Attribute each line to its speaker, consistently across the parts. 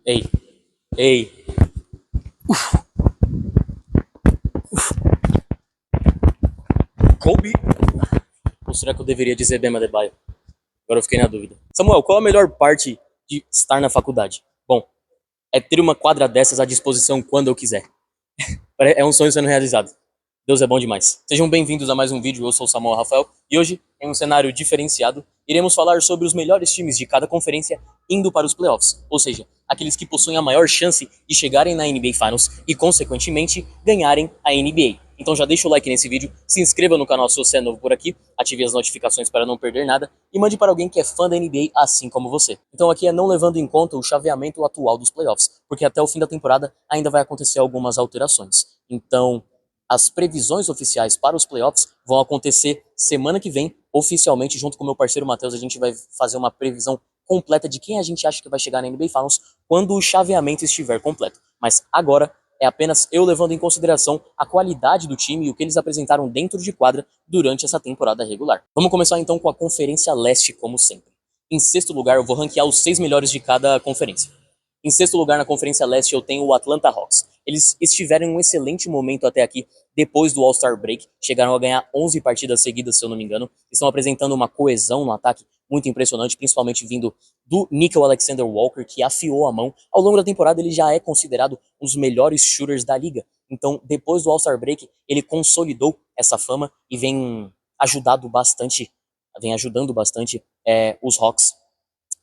Speaker 1: Ei, ei. Kobe? Ou será que eu deveria dizer Bema Adebayo? Agora eu fiquei na dúvida. Samuel, qual a melhor parte de estar na faculdade? Bom, é ter uma quadra dessas à disposição quando eu quiser. É um sonho sendo realizado. Deus é bom demais. Sejam bem-vindos a mais um vídeo, eu sou o Samuel Rafael e hoje, em um cenário diferenciado, iremos falar sobre os melhores times de cada conferência indo para os playoffs, ou seja, aqueles que possuem a maior chance de chegarem na NBA Finals e, consequentemente, ganharem a NBA. Então já deixa o like nesse vídeo, se inscreva no canal se você é novo por aqui, ative as notificações para não perder nada e mande para alguém que é fã da NBA assim como você. Então aqui é não levando em conta o chaveamento atual dos playoffs, porque até o fim da temporada ainda vai acontecer algumas alterações. Então, as previsões oficiais para os playoffs vão acontecer semana que vem, oficialmente, junto com meu parceiro Matheus. A gente vai fazer uma previsão completa de quem a gente acha que vai chegar na NBA Finals quando o chaveamento estiver completo. Mas agora é apenas eu levando em consideração a qualidade do time e o que eles apresentaram dentro de quadra durante essa temporada regular. Vamos começar então com a Conferência Leste, como sempre. Em sexto lugar, eu vou ranquear os 6 melhores de cada conferência. Em sexto lugar na Conferência Leste eu tenho o Atlanta Hawks. Eles estiveram em um excelente momento até aqui, depois do All-Star Break. Chegaram a ganhar 11 partidas seguidas, se eu não me engano. Estão apresentando uma coesão no ataque muito impressionante, principalmente vindo do Nickel Alexander Walker, que afiou a mão. Ao longo da temporada ele já é considerado um dos melhores shooters da liga. Então, depois do All-Star Break, ele consolidou essa fama e vem ajudando bastante os Hawks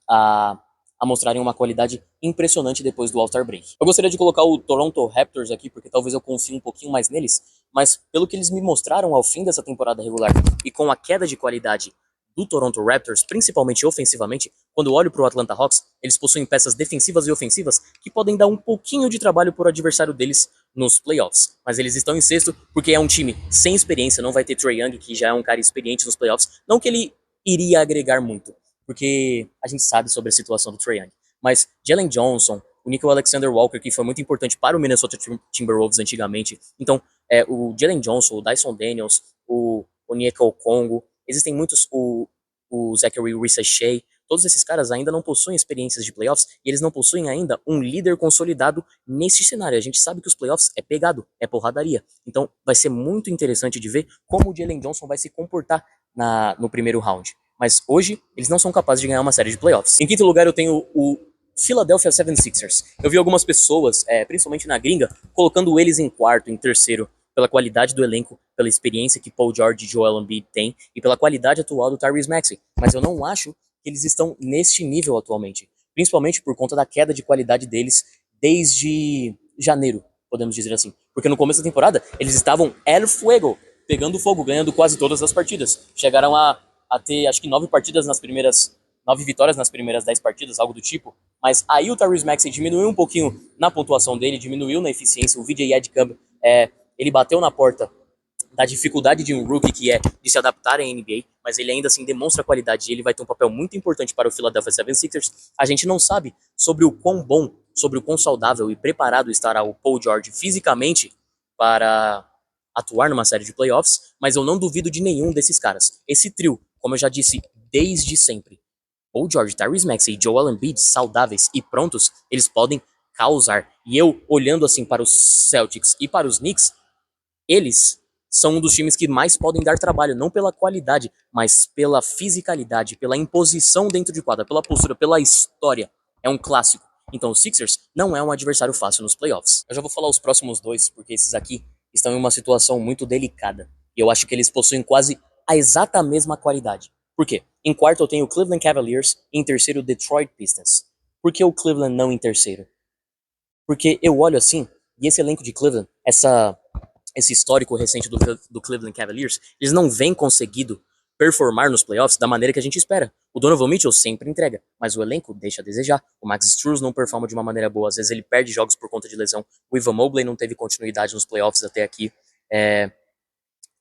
Speaker 1: a mostrarem uma qualidade impressionante depois do All-Star Break. Eu gostaria de colocar o Toronto Raptors aqui, porque talvez eu confie um pouquinho mais neles, mas pelo que eles me mostraram ao fim dessa temporada regular e com a queda de qualidade do Toronto Raptors, principalmente ofensivamente, quando eu olho para o Atlanta Hawks, eles possuem peças defensivas e ofensivas que podem dar um pouquinho de trabalho para o adversário deles nos playoffs. Mas eles estão em sexto porque é um time sem experiência, não vai ter Trae Young, que já é um cara experiente nos playoffs, não que ele iria agregar muito, porque a gente sabe sobre a situação do Trae Young. Mas Jalen Johnson, o Nickel Alexander Walker, que foi muito importante para o Minnesota Timberwolves antigamente. Então, o Jalen Johnson, o Dyson Daniels, o Onyeka Congo, existem muitos, o Zachary Ricochet, todos esses caras ainda não possuem experiências de playoffs e eles não possuem ainda um líder consolidado nesse cenário. A gente sabe que os playoffs é pegado, é porradaria. Então, vai ser muito interessante de ver como o Jalen Johnson vai se comportar no primeiro round. Mas hoje, eles não são capazes de ganhar uma série de playoffs. Em quinto lugar, eu tenho o Philadelphia 76ers. Eu vi algumas pessoas, principalmente na gringa, colocando eles em quarto, em terceiro, pela qualidade do elenco, pela experiência que Paul George e Joel Embiid têm e pela qualidade atual do Tyrese Maxey. Mas eu não acho que eles estão neste nível atualmente, principalmente por conta da queda de qualidade deles desde janeiro, podemos dizer assim. Porque no começo da temporada, eles estavam El Fuego, pegando fogo, ganhando quase todas as partidas. Chegaram a ter, acho que 9 partidas nas primeiras 9 vitórias nas primeiras 10 partidas, algo do tipo. Mas aí o Tyrese Maxey diminuiu um pouquinho na pontuação dele, diminuiu na eficiência. O VJ Edcamp, ele bateu na porta da dificuldade de um rookie que é de se adaptar à NBA, mas ele ainda assim demonstra qualidade e ele vai ter um papel muito importante para o Philadelphia 76ers. A gente não sabe sobre o quão bom, sobre o quão saudável e preparado estará o Paul George fisicamente para atuar numa série de playoffs, mas eu não duvido de nenhum desses caras. Esse trio, como eu já disse desde sempre, Paul George, Tyrese Maxey e Joel Embiid saudáveis e prontos, eles podem causar. E eu, olhando assim para os Celtics e para os Knicks, eles são um dos times que mais podem dar trabalho, não pela qualidade, mas pela fisicalidade, pela imposição dentro de quadra, pela postura, pela história. É um clássico. Então o Sixers não é um adversário fácil nos playoffs. Eu já vou falar os próximos dois, porque esses aqui estão em uma situação muito delicada. E eu acho que eles possuem quase a exata mesma qualidade. Por quê? Em quarto eu tenho o Cleveland Cavaliers e em terceiro o Detroit Pistons. Por que o Cleveland não em terceiro? Porque eu olho assim, e esse elenco de Cleveland, esse histórico recente do Cleveland Cavaliers, eles não vêm conseguido performar nos playoffs da maneira que a gente espera. O Donovan Mitchell sempre entrega, mas o elenco deixa a desejar. O Max Strus não performa de uma maneira boa, às vezes ele perde jogos por conta de lesão. O Evan Mobley não teve continuidade nos playoffs até aqui.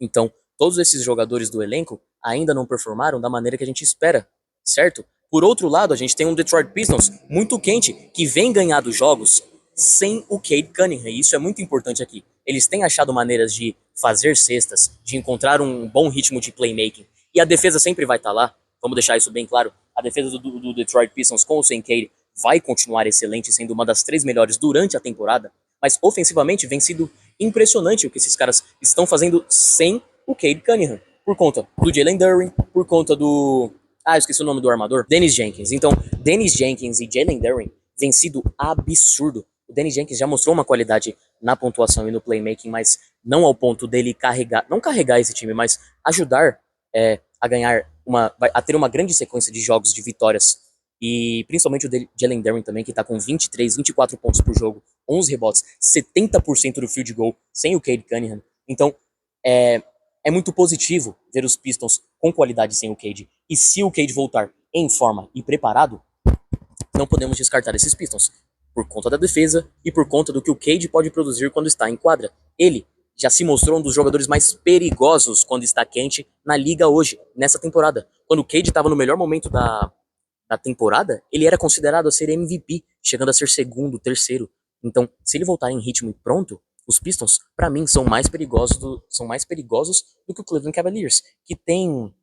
Speaker 1: Então, todos esses jogadores do elenco ainda não performaram da maneira que a gente espera, certo? Por outro lado, a gente tem um Detroit Pistons muito quente, que vem ganhando jogos sem o Cade Cunningham, e isso é muito importante aqui. Eles têm achado maneiras de fazer cestas, de encontrar um bom ritmo de playmaking, e a defesa sempre vai estar lá, vamos deixar isso bem claro. A defesa do Detroit Pistons com o sem Cade vai continuar excelente, sendo uma das 3 melhores durante a temporada, mas ofensivamente vem sido impressionante o que esses caras estão fazendo sem o Cade Cunningham, por conta do Jalen Duren, por conta do... Ah, eu esqueci o nome do armador. Dennis Jenkins. Então, Dennis Jenkins e Jalen Duren vem sido absurdo. O Dennis Jenkins já mostrou uma qualidade na pontuação e no playmaking, mas não ao ponto dele carregar, não carregar esse time, mas ajudar a ganhar a ter uma grande sequência de jogos de vitórias. E principalmente o Jalen Duren também, que tá com 23, 24 pontos por jogo, 11 rebotes, 70% do field goal, sem o Cade Cunningham. Então, é muito positivo ver os Pistons com qualidade sem o Cade. E se o Cade voltar em forma e preparado, não podemos descartar esses Pistons, por conta da defesa e por conta do que o Cade pode produzir quando está em quadra. Ele já se mostrou um dos jogadores mais perigosos quando está quente na liga hoje, nessa temporada. Quando o Cade estava no melhor momento da temporada, ele era considerado a ser MVP, chegando a ser segundo, terceiro. Então, se ele voltar em ritmo e pronto, os Pistons, para mim, são mais perigosos do que o Cleveland Cavaliers, que tem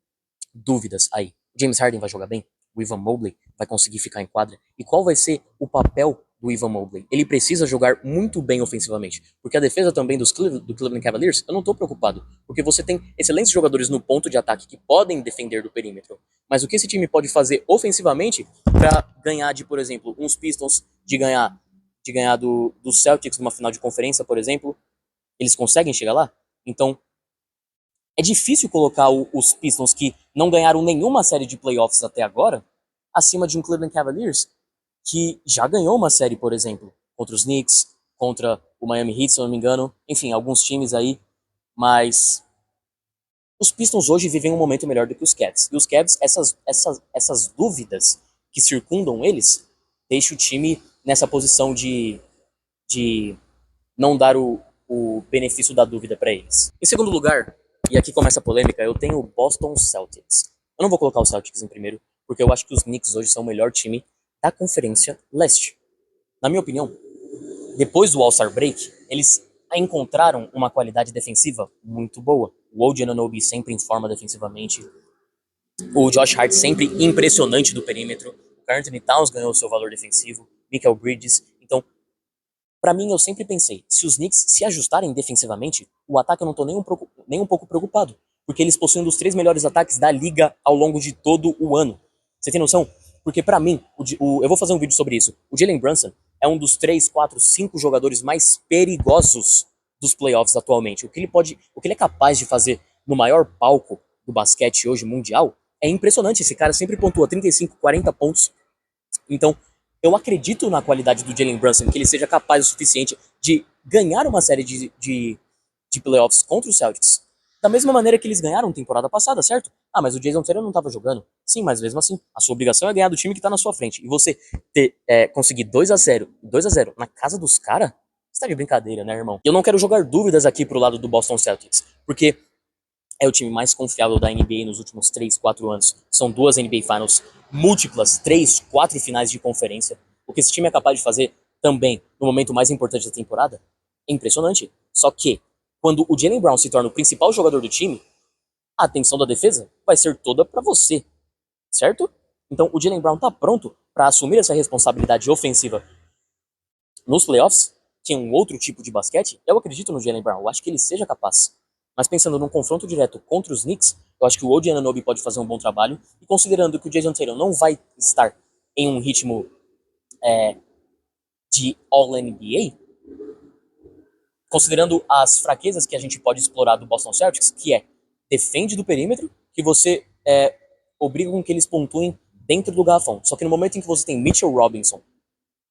Speaker 1: dúvidas aí. O James Harden vai jogar bem? O Evan Mobley vai conseguir ficar em quadra? E qual vai ser o papel do Evan Mobley? Ele precisa jogar muito bem ofensivamente, porque a defesa também do Cleveland Cavaliers, eu não tô preocupado, porque você tem excelentes jogadores no ponto de ataque que podem defender do perímetro, mas o que esse time pode fazer ofensivamente para ganhar de, por exemplo, uns Pistons, de ganhar do Celtics numa final de conferência, por exemplo, eles conseguem chegar lá? Então, é difícil colocar os Pistons, que não ganharam nenhuma série de playoffs até agora, acima de um Cleveland Cavaliers que já ganhou uma série, por exemplo, contra os Knicks, contra o Miami Heat, se eu não me engano, enfim, alguns times aí, mas os Pistons hoje vivem um momento melhor do que os Cavs. E os Cavs, essas dúvidas que circundam eles, deixam o time nessa posição de não dar o benefício da dúvida para eles. Em segundo lugar, e aqui começa a polêmica, eu tenho o Boston Celtics. Eu não vou colocar o Celtics em primeiro, porque eu acho que os Knicks hoje são o melhor time da Conferência Leste. Na minha opinião, depois do All-Star Break, eles encontraram uma qualidade defensiva muito boa. O OG Anunoby sempre em forma defensivamente, o Josh Hart sempre impressionante do perímetro, o Karl Anthony Towns ganhou seu valor defensivo, Michael Bridges. Então, pra mim, eu sempre pensei, se os Knicks se ajustarem defensivamente, o ataque eu não tô nem um pouco preocupado, porque eles possuem um dos 3 melhores ataques da liga ao longo de todo o ano. Você tem noção? Porque pra mim, eu vou fazer um vídeo sobre isso, o Jalen Brunson é um dos 3, 4, 5 jogadores mais perigosos dos playoffs atualmente. O que ele é capaz de fazer no maior palco do basquete hoje mundial é impressionante. Esse cara sempre pontua 35, 40 pontos. Então, eu acredito na qualidade do Jalen Brunson, que ele seja capaz o suficiente de ganhar uma série de playoffs contra os Celtics. Da mesma maneira que eles ganharam temporada passada, certo? Ah, mas o Jason Tatum não estava jogando. Sim, mas mesmo assim, a sua obrigação é ganhar do time que tá na sua frente. E você conseguir 2-0 na casa dos caras, você tá de brincadeira, né, irmão? Eu não quero jogar dúvidas aqui pro lado do Boston Celtics, porque é o time mais confiável da NBA nos últimos 3, 4 anos. São 2 NBA Finals, múltiplas, 3, 4 finais de conferência. O que esse time é capaz de fazer também no momento mais importante da temporada é impressionante. Só que, quando o Jaylen Brown se torna o principal jogador do time, a atenção da defesa vai ser toda para você, certo? Então o Jaylen Brown tá pronto para assumir essa responsabilidade ofensiva nos playoffs, que é um outro tipo de basquete. Eu acredito no Jaylen Brown, eu acho que ele seja capaz. Mas pensando num confronto direto contra os Knicks, eu acho que o OG Anunoby pode fazer um bom trabalho. E considerando que o Jason Tatum não vai estar em um ritmo de All-NBA, considerando as fraquezas que a gente pode explorar do Boston Celtics, que é defende do perímetro, que você obriga com que eles pontuem dentro do garrafão. Só que no momento em que você tem Mitchell Robinson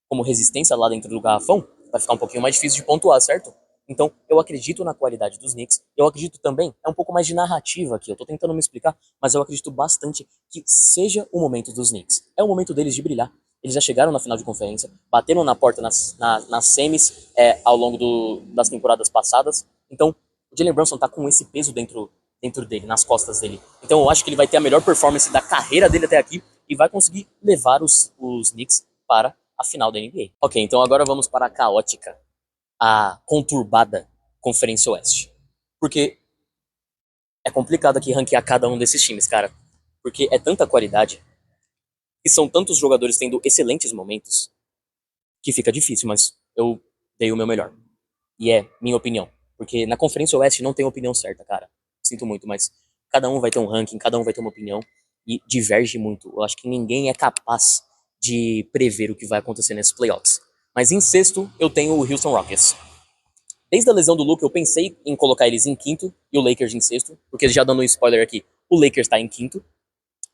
Speaker 1: como resistência lá dentro do garrafão, vai ficar um pouquinho mais difícil de pontuar, certo? Então, eu acredito na qualidade dos Knicks. Eu acredito também, é um pouco mais de narrativa aqui, eu tô tentando me explicar, mas eu acredito bastante que seja o momento dos Knicks. É o momento deles de brilhar. Eles já chegaram na final de conferência, bateram na porta nas semis ao longo das temporadas passadas. Então, o Jalen Brunson tá com esse peso dentro dele, nas costas dele. Então, eu acho que ele vai ter a melhor performance da carreira dele até aqui e vai conseguir levar os Knicks para a final da NBA. Ok, então agora vamos para a caótica, a conturbada Conferência Oeste. Porque é complicado aqui ranquear cada um desses times, cara. Porque é tanta qualidade E são tantos jogadores tendo excelentes momentos que fica difícil, mas eu dei o meu melhor. E é minha opinião. Porque na Conferência Oeste não tem opinião certa, cara. Sinto muito, mas cada um vai ter um ranking, cada um vai ter uma opinião e diverge muito. Eu acho que ninguém é capaz de prever o que vai acontecer nesses playoffs. Mas em sexto, eu tenho o Houston Rockets. Desde a lesão do Luka, eu pensei em colocar eles em quinto e o Lakers em sexto, porque já dando um spoiler aqui, o Lakers tá em quinto.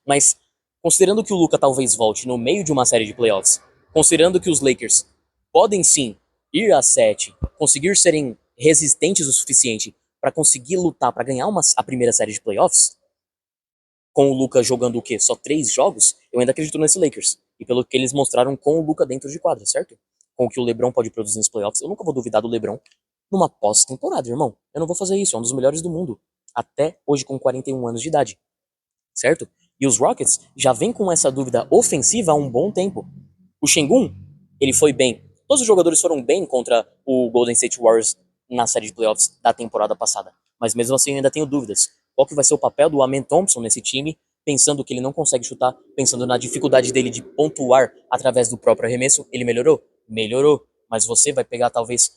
Speaker 1: Mas considerando que o Luka talvez volte no meio de uma série de playoffs, considerando que os Lakers podem sim ir a 7, conseguir serem resistentes o suficiente para conseguir lutar para ganhar a primeira série de playoffs, com o Luka jogando o quê? Só 3 jogos, eu ainda acredito nesse Lakers. E pelo que eles mostraram com o Luka dentro de quadra, certo? Com o que o LeBron pode produzir nos playoffs, eu nunca vou duvidar do LeBron numa pós-temporada, irmão. Eu não vou fazer isso, é um dos melhores do mundo. Até hoje com 41 anos de idade, certo? E os Rockets já vêm com essa dúvida ofensiva há um bom tempo. O Sengun, ele foi bem. Todos os jogadores foram bem contra o Golden State Warriors na série de playoffs da temporada passada. Mas mesmo assim eu ainda tenho dúvidas. Qual que vai ser o papel do Amen Thompson nesse time, pensando que ele não consegue chutar, pensando na dificuldade dele de pontuar através do próprio arremesso? Ele melhorou? Melhorou. Mas você vai pegar talvez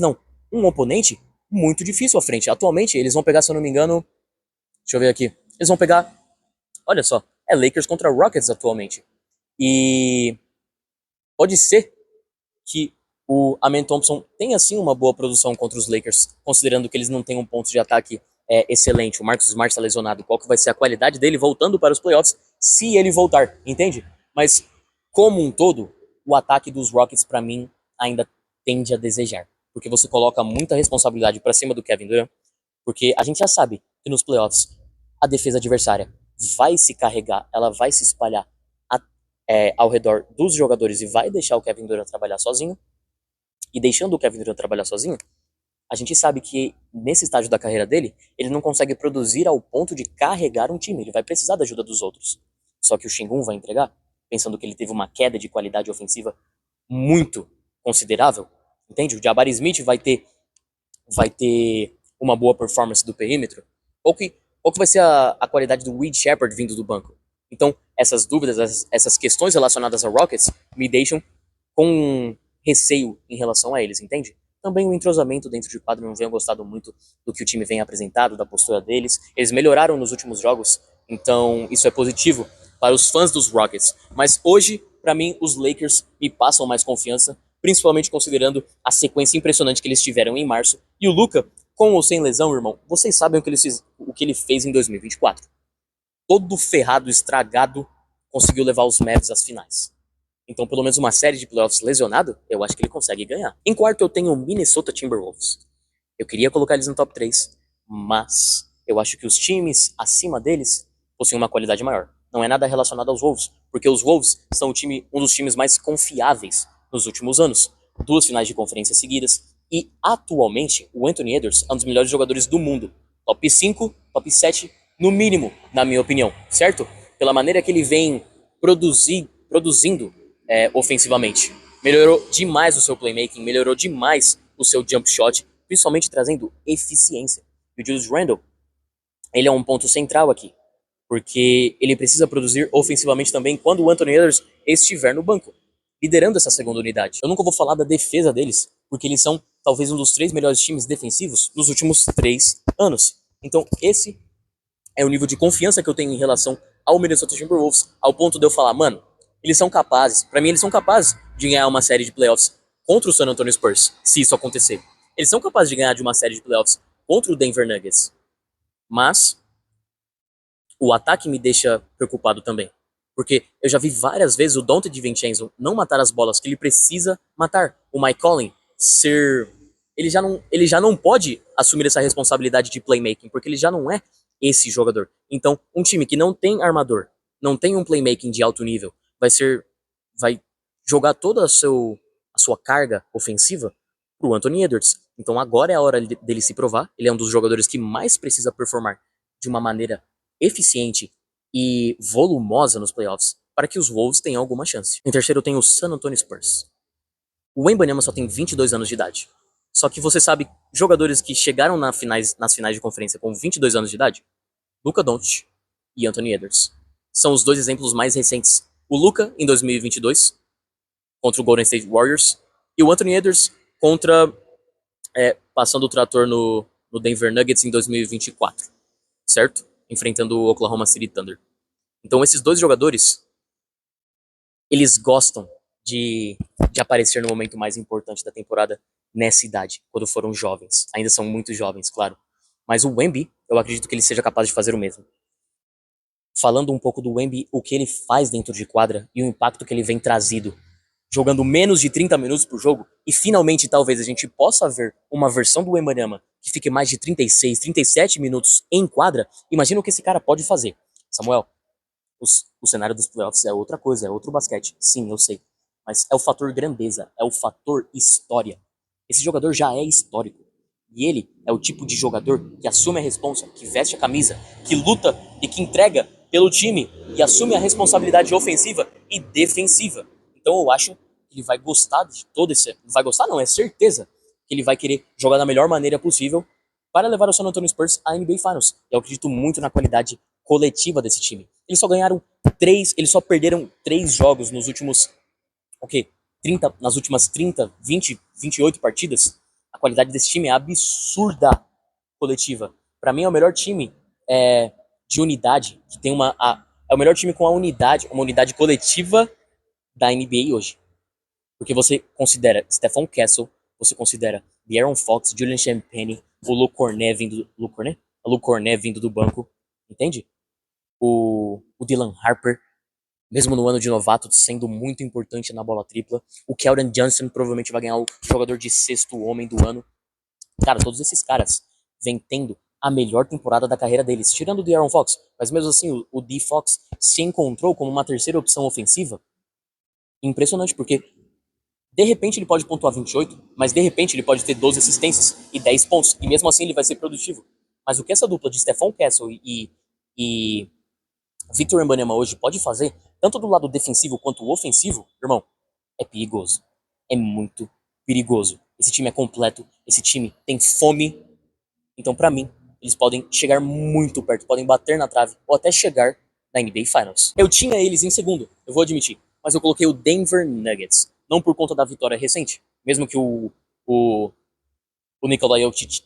Speaker 1: não, um oponente muito difícil à frente. Atualmente eles vão pegar, se eu não me engano, deixa eu ver aqui. Eles vão pegar, olha só, é Lakers contra Rockets atualmente. E pode ser que o Amen Thompson tenha sim uma boa produção contra os Lakers, considerando que eles não têm um ponto de ataque excelente. O Marcus Smart está lesionado. Qual que vai ser a qualidade dele voltando para os playoffs, se ele voltar, entende? Mas, como um todo, o ataque dos Rockets, para mim, ainda tende a desejar. Porque você coloca muita responsabilidade para cima do Kevin Durant, porque a gente já sabe que nos playoffs a defesa adversária vai se carregar, ela vai se espalhar ao redor dos jogadores e vai deixar o Kevin Durant trabalhar sozinho. E deixando o Kevin Durant trabalhar sozinho, a gente sabe que nesse estágio da carreira dele, ele não consegue produzir ao ponto de carregar um time. Ele vai precisar da ajuda dos outros. Só que o Sengun vai entregar, pensando que ele teve uma queda de qualidade ofensiva muito considerável. Entende? O Jabari Smith vai ter uma boa performance do perímetro. Qual que vai ser a qualidade do Reed Shepard vindo do banco? Então, essas dúvidas, essas questões relacionadas a Rockets me deixam com receio em relação a eles, entende? Também o entrosamento dentro de quadro, não venho gostado muito do que o time vem apresentado, da postura deles. Eles melhoraram nos últimos jogos, então isso é positivo para os fãs dos Rockets. Mas hoje, para mim, os Lakers me passam mais confiança, principalmente considerando a sequência impressionante que eles tiveram em março. E o Luka, com ou sem lesão, irmão, vocês sabem o que ele fez em 2024. Todo ferrado, estragado, conseguiu levar os Mavs às finais. Então, pelo menos uma série de playoffs lesionado, eu acho que ele consegue ganhar. Em quarto, eu tenho o Minnesota Timberwolves. Eu queria colocar eles no top 3, mas eu acho que os times acima deles possuem uma qualidade maior. Não é nada relacionado aos Wolves, porque os Wolves são um dos times mais confiáveis nos últimos anos. 2 finais de conferência seguidas. E, atualmente, o Anthony Edwards é um dos melhores jogadores do mundo. Top 5, top 7, no mínimo, na minha opinião, certo? Pela maneira que ele vem produzindo ofensivamente. Melhorou demais o seu playmaking, melhorou demais o seu jump shot, principalmente trazendo eficiência. E o Julius Randle, ele é um ponto central aqui, porque ele precisa produzir ofensivamente também quando o Anthony Edwards estiver no banco, liderando essa segunda unidade. Eu nunca vou falar da defesa deles, porque eles são talvez um dos 3 melhores times defensivos dos últimos 3 anos. Então esse é o nível de confiança que eu tenho em relação ao Minnesota Timberwolves, ao ponto de eu falar, mano, eles são capazes, pra mim eles são capazes de ganhar uma série de playoffs contra o San Antonio Spurs, se isso acontecer. Eles são capazes de ganhar de uma série de playoffs contra o Denver Nuggets. Mas o ataque me deixa preocupado também. Porque eu já vi várias vezes o Donte DiVincenzo não matar as bolas que ele precisa matar. O Mike Conley ele já não pode assumir essa responsabilidade de playmaking, porque ele já não é esse jogador. Então, um time que não tem armador, não tem um playmaking de alto nível, vai jogar toda a sua carga ofensiva pro Anthony Edwards. Então agora é a hora dele se provar. Ele é um dos jogadores que mais precisa performar de uma maneira eficiente e volumosa nos playoffs para que os Wolves tenham alguma chance. Em terceiro eu tenho o San Antonio Spurs. O Wembanyama só tem 22 anos de idade. Só que você sabe, jogadores que chegaram nas finais de conferência com 22 anos de idade? Luka Doncic e Anthony Edwards. São os 2 exemplos mais recentes O Luka em 2022 contra o Golden State Warriors e o Anthony Edwards contra passando o trator no Denver Nuggets em 2024, certo? Enfrentando o Oklahoma City Thunder. Então esses dois jogadores, eles gostam de, de aparecer no momento mais importante da temporada nessa idade, quando foram jovens. Ainda são muito jovens, claro. Mas o Wemby, eu acredito que ele seja capaz de fazer o mesmo. Falando um pouco do Wemby, o que ele faz dentro de quadra e o impacto que ele vem trazido, jogando menos de 30 minutos por jogo, e finalmente talvez a gente possa ver uma versão do Wembanyama que fique mais de 36, 37 minutos em quadra, imagina o que esse cara pode fazer. Samuel, o cenário dos playoffs é outra coisa, é outro basquete. Sim, eu sei. Mas é o fator grandeza, é o fator história. Esse jogador já é histórico. E ele é o tipo de jogador que assume a responsa, que veste a camisa, que luta e que entrega pelo time e assume a responsabilidade ofensiva e defensiva. Então eu acho que ele vai gostar de todo esse... Vai gostar não, é certeza que ele vai querer jogar da melhor maneira possível para levar o San Antonio Spurs à NBA Finals. Eu acredito muito na qualidade coletiva desse time. Eles só perderam 3 jogos nos últimos, ok, 30, nas últimas 30, 20, 28 partidas. A qualidade desse time é absurda coletiva. Para mim é o melhor time de unidade, que tem é o melhor time com uma unidade coletiva da NBA hoje. Porque você considera Stephon Castle, você considera De'Aaron Fox, Julian Champagnie, o Luke Cornet vindo do banco, entende? O Dylan Harper, mesmo no ano de novato, sendo muito importante na bola tripla. O Keldon Johnson provavelmente vai ganhar o jogador de sexto homem do ano. Cara, todos esses caras vêm tendo a melhor temporada da carreira deles, tirando o De'Aaron Fox. Mas mesmo assim, o D. Fox se encontrou como uma terceira opção ofensiva. Impressionante, porque de repente ele pode pontuar 28, mas de repente ele pode ter 12 assistências e 10 pontos. E mesmo assim ele vai ser produtivo. Mas o que essa dupla de Stephon Castle e Victor Wembanyama hoje pode fazer, tanto do lado defensivo quanto ofensivo, irmão, é perigoso. É muito perigoso. Esse time é completo, esse time tem fome. Então, pra mim, eles podem chegar muito perto, podem bater na trave ou até chegar na NBA Finals. Eu tinha eles em segundo, eu vou admitir, mas eu coloquei o Denver Nuggets, não por conta da vitória recente, mesmo que o Nikola Jokic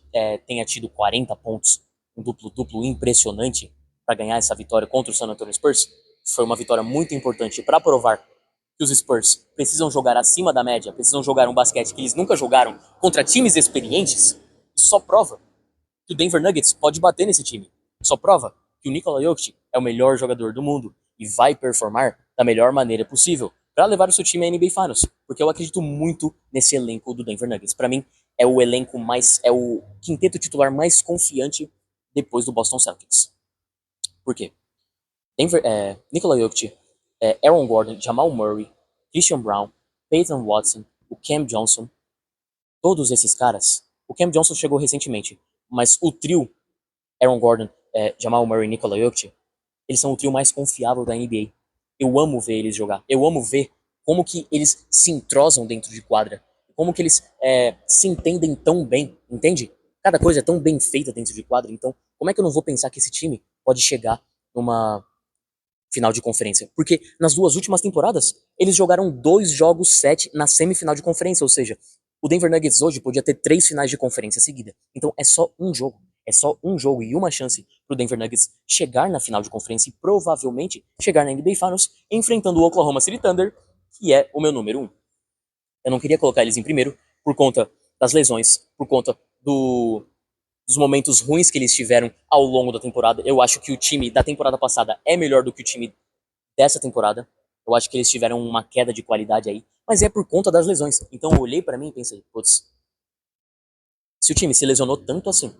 Speaker 1: tenha tido 40 pontos, um duplo-duplo impressionante para ganhar essa vitória contra o San Antonio Spurs. Foi uma vitória muito importante para provar que os Spurs precisam jogar acima da média, precisam jogar um basquete que eles nunca jogaram contra times experientes. Isso só prova que o Denver Nuggets pode bater nesse time. Só prova que o Nikola Jokic é o melhor jogador do mundo e vai performar da melhor maneira possível para levar o seu time à NBA Finals, porque eu acredito muito nesse elenco do Denver Nuggets. Para mim, é o quinteto titular mais confiante depois do Boston Celtics. Por quê? Nikola Jokic, Aaron Gordon, Jamal Murray, Christian Brown, Peyton Watson, o Cam Johnson, todos esses caras. O Cam Johnson chegou recentemente, mas o trio Aaron Gordon, Jamal Murray e Nikola Jokic, eles são o trio mais confiável da NBA. Eu amo ver eles jogar. Eu amo ver como que eles se entrosam dentro de quadra. Como que eles se entendem tão bem, entende? Cada coisa é tão bem feita dentro de quadra. Então, como é que eu não vou pensar que esse time pode chegar numa final de conferência? Porque nas 2 últimas temporadas, eles jogaram 2 jogos 7 na semifinal de conferência. Ou seja, o Denver Nuggets hoje podia ter 3 finais de conferência seguida. Então é só um jogo. É só um jogo e uma chance pro Denver Nuggets chegar na final de conferência e provavelmente chegar na NBA Finals enfrentando o Oklahoma City Thunder, que é o meu número 1. Eu não queria colocar eles em primeiro por conta das lesões, por conta dos momentos ruins que eles tiveram ao longo da temporada. Eu acho que o time da temporada passada é melhor do que o time dessa temporada. Eu acho que eles tiveram uma queda de qualidade aí, mas é por conta das lesões. Então eu olhei pra mim e pensei, putz, se o time se lesionou tanto assim,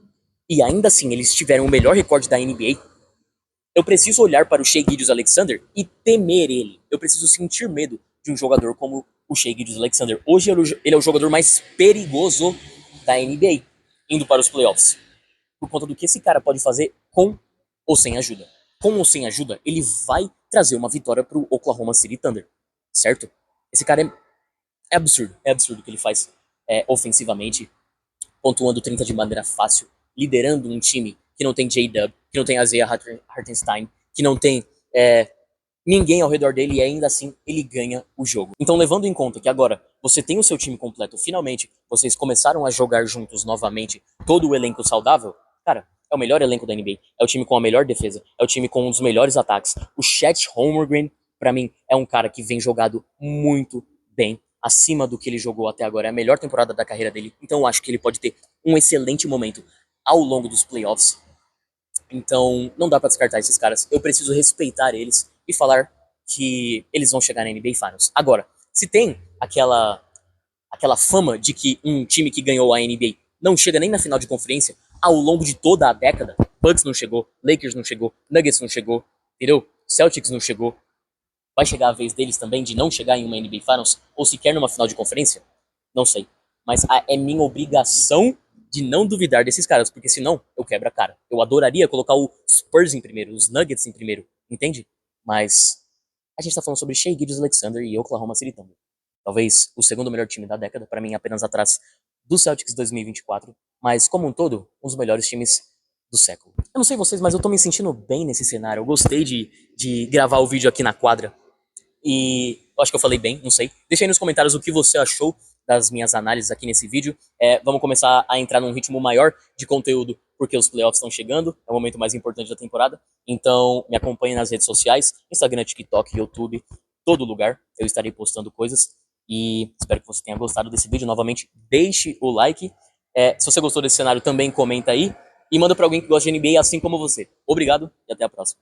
Speaker 1: e ainda assim eles tiveram o melhor recorde da NBA, eu preciso olhar para o Shai Gilgeous-Alexander e temer ele. Eu preciso sentir medo de um jogador como o Shai Gilgeous-Alexander. Hoje ele é o jogador mais perigoso da NBA, indo para os playoffs, por conta do que esse cara pode fazer com ou sem ajuda. Com ou sem ajuda, ele vai trazer uma vitória pro Oklahoma City Thunder, certo? Esse cara é absurdo o que ele faz ofensivamente, pontuando 30 de maneira fácil, liderando um time que não tem J-Dub, que não tem Isaiah Hartenstein, que não tem ninguém ao redor dele e ainda assim ele ganha o jogo. Então, levando em conta que agora você tem o seu time completo, finalmente vocês começaram a jogar juntos novamente, todo o elenco saudável, cara, é o melhor elenco da NBA, é o time com a melhor defesa, é o time com um dos melhores ataques. O Chet Holmgren, pra mim, é um cara que vem jogado muito bem, acima do que ele jogou até agora, é a melhor temporada da carreira dele, então eu acho que ele pode ter um excelente momento ao longo dos playoffs. Então, não dá pra descartar esses caras. Eu preciso respeitar eles e falar que eles vão chegar na NBA Finals. Agora, se tem aquela fama de que um time que ganhou a NBA não chega nem na final de conferência ao longo de toda a década, Bucks não chegou, Lakers não chegou, Nuggets não chegou, entendeu? Celtics não chegou. Vai chegar a vez deles também de não chegar em uma NBA Finals ou sequer numa final de conferência? Não sei. Mas é minha obrigação de não duvidar desses caras, porque senão eu quebro a cara. Eu adoraria colocar o Spurs em primeiro, os Nuggets em primeiro, entende? Mas a gente tá falando sobre Shai Gilgeous-Alexander e Oklahoma City Thunder. Talvez o segundo melhor time da década, para mim apenas atrás do Celtics 2024, mas como um todo, um dos melhores times do século. Eu não sei vocês, mas eu tô me sentindo bem nesse cenário. Eu gostei de gravar o vídeo aqui na quadra. E eu acho que eu falei bem, não sei. Deixa aí nos comentários o que você achou das minhas análises aqui nesse vídeo. Vamos começar a entrar num ritmo maior de conteúdo, porque os playoffs estão chegando, é o momento mais importante da temporada. Então, me acompanhe nas redes sociais, Instagram, TikTok, YouTube, todo lugar. Eu estarei postando coisas. E espero que você tenha gostado desse vídeo. Novamente, deixe o like. Se você gostou desse cenário, também comenta aí. E manda pra alguém que gosta de NBA assim como você. Obrigado e até a próxima.